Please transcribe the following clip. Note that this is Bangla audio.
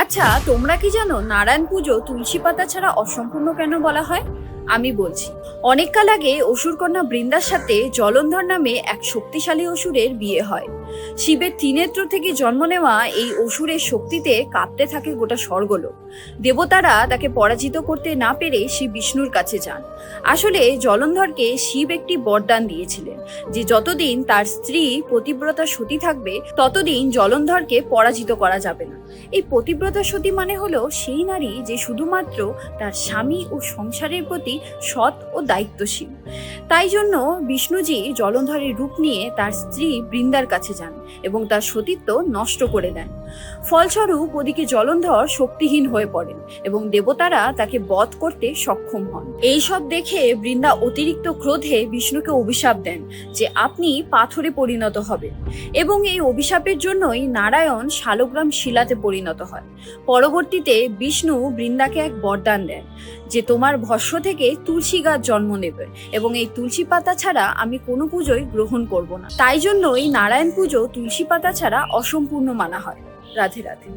আচ্ছা, তোমরা কি জানো নারায়ণ পুজো তুলসী পাতা ছাড়া অসম্পূর্ণ কেন বলা হয়? আমি বলছি। অনেক কাল আগে অসুরকন্যা বৃন্দার সাথে জলন্ধর নামে এক শক্তিশালী অসুরের বিয়ে হয়। শিবের ত্রিনেত্র থেকে জন্ম নেওয়া এই অসুরের শক্তিতে কাঁপতে থাকে গোটা স্বর্গলোক। দেবতারা তাকে পরাজিত করতে না পেরে শিব বিষ্ণুর কাছে যান। আসলে জলন্ধরকে শিব একটি বরদান দিয়েছিলেন যে যতদিন তার স্ত্রী পতিব্রতা সতী থাকবে ততদিন জলন্ধরকে পরাজিত করা যাবে না। এই পতিব্রতা সতী মানে হলো সেই নারী যে শুধুমাত্র তার স্বামী ও সংসারের প্রতি সৎ ও দায়িত্বশীল। তাই জন্য বিষ্ণুজি জলন্ধরের রূপ নিয়ে তার স্ত্রী বৃন্দার কাছে যান এবং তার সতীত্ব নষ্ট করে দেন। ফলস্বরূপ ওদিকে জলন্ধর শক্তিহীন হয়ে পড়েন এবং দেবতারা তাকে বধ করতে সক্ষম হন। এই সব দেখে বৃন্দা অতিরিক্ত ক্রোধে বিষ্ণুকে অভিশাপ দেন যে আপনি পাথরে পরিণত হবেন, এবং এই অভিশাপের জন্যই নারায়ণ শালগ্রাম শিলাতে পরিণত হয়। পরবর্তীতে বিষ্ণু বৃন্দাকে এক বরদান দেন যে তোমার ভস্ম থেকে তুলসী গাছ জন্ম নেবে, এবং এই তুলসী পাতা ছাড়া আমি কোনো পুজোই গ্রহণ করব না। তাই জন্যই নারায়ণ পুজো তুলসী পাতা ছাড়া অসম্পূর্ণ মানা হয়। রাধে রাধে।